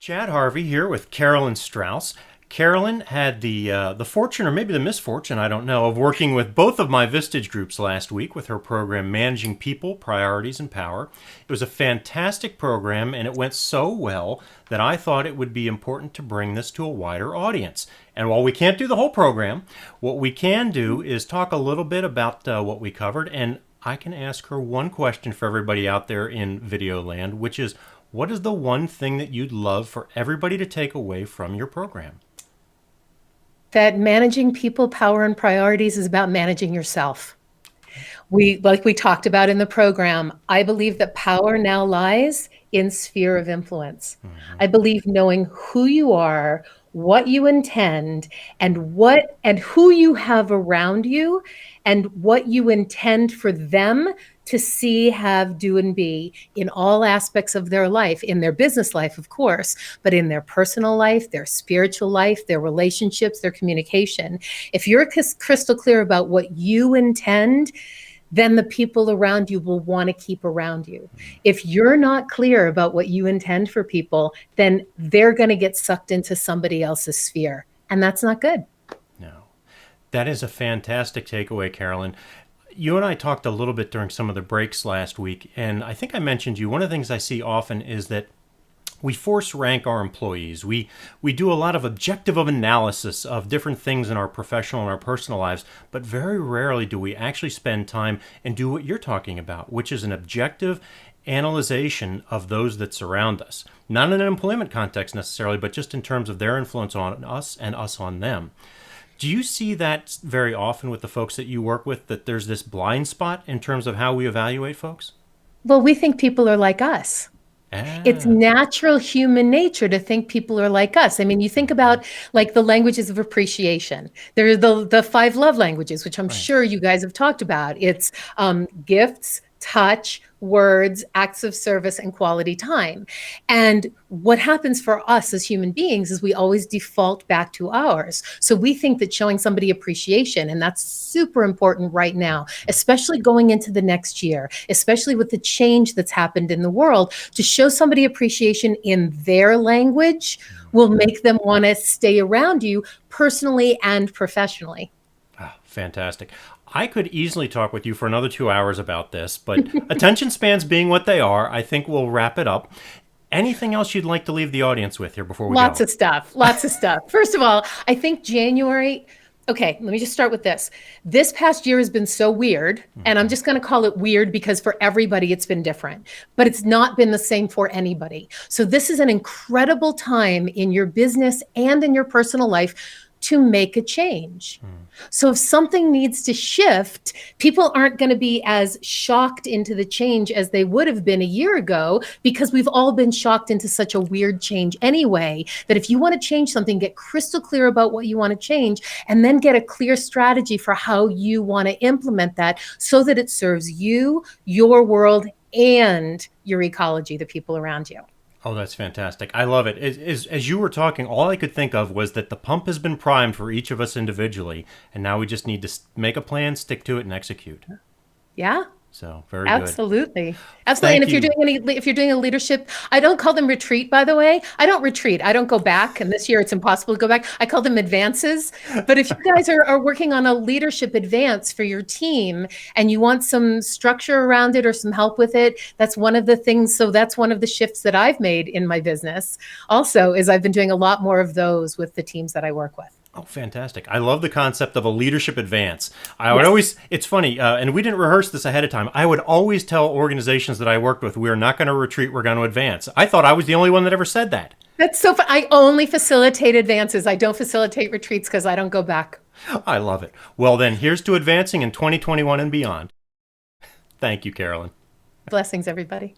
Chad Harvey here with Carolyn Strauss. Carolyn had the fortune, or maybe the misfortune, I don't know, of working with both of my Vistage groups last week with her program, Managing People, Priorities, and Power. It was a fantastic program, and it went so well that I thought it would be important to bring this to a wider audience. And while we can't do the whole program, what we can do is talk a little bit about what we covered, and I can ask her one question for everybody out there in video land, which is, what is the one thing that you'd love for everybody to take away from your program? That managing people, power, and priorities is about managing yourself. Like we talked about in the program, I believe that power now lies in sphere of influence. I believe knowing who you are, what you intend, and who you have around you, and what you intend for them to see, have, do, and be in all aspects of their life, in their business life, of course, but in their personal life, their spiritual life, their relationships, their communication. If you're crystal clear about what you intend, then the people around you will want to keep around you. If you're not clear about what you intend for people, then they're going to get sucked into somebody else's sphere. And that's not good. No. That is a fantastic takeaway, Carolyn. You and I talked a little bit during some of the breaks last week, and I think I mentioned you. One of the things I see often is that we force rank our employees. We do a lot of objective analysis of different things in our professional and our personal lives, but very rarely do we actually spend time and do what you're talking about, which is an objective analyzation of those that surround us. Not in an employment context necessarily, but just in terms of their influence on us and us on them. Do you see that very often with the folks that you work with, that there's this blind spot in terms of how we evaluate folks? Well, we think people are like us. It's natural human nature to think people are like us. I mean, you think about like the languages of appreciation. There are the five love languages, which I'm sure you guys have talked about. It's gifts, touch, words, acts of service, and quality time. And what happens for us as human beings is we always default back to ours. So we think that showing somebody appreciation, and that's super important right now, especially going into the next year, especially with the change that's happened in the world, to show somebody appreciation in their language will make them want to stay around you personally and professionally. Oh, fantastic. I could easily talk with you for another 2 hours about this, but attention spans being what they are, I think we'll wrap it up. Anything else you'd like to leave the audience with here before we go? Lots of stuff. First of all, I think January, okay, let me just start with this. This past year has been so weird, and I'm just going to call it weird because for everybody it's been different, but it's not been the same for anybody. So this is an incredible time in your business and in your personal life to make a change. So if something needs to shift, people aren't going to be as shocked into the change as they would have been a year ago, because we've all been shocked into such a weird change anyway, that if you want to change something, get crystal clear about what you want to change, and then get a clear strategy for how you want to implement that so that it serves you, your world, and your ecology, the people around you. Oh, that's fantastic. I love it. As you were talking, all I could think of was that the pump has been primed for each of us individually, and now we just need to make a plan, stick to it, and execute. Yeah. So very Absolutely. good. Absolutely. Thank And if you're doing a leadership, I don't call them retreat, by the way. I don't retreat. I don't go back. And this year it's impossible to go back. I call them advances. But if you guys are working on a leadership advance for your team and you want some structure around it or some help with it, that's one of the things. So that's one of the shifts that I've made in my business also, is I've been doing a lot more of those with the teams that I work with. Oh, fantastic. I love the concept of a leadership advance. I would always, it's funny, and we didn't rehearse this ahead of time. I would always tell organizations that I worked with, we're not going to retreat, we're going to advance. I thought I was the only one that ever said that. That's so fun. I only facilitate advances. I don't facilitate retreats because I don't go back. I love it. Well, then, here's to advancing in 2021 and beyond. Thank you, Carolyn. Blessings, everybody.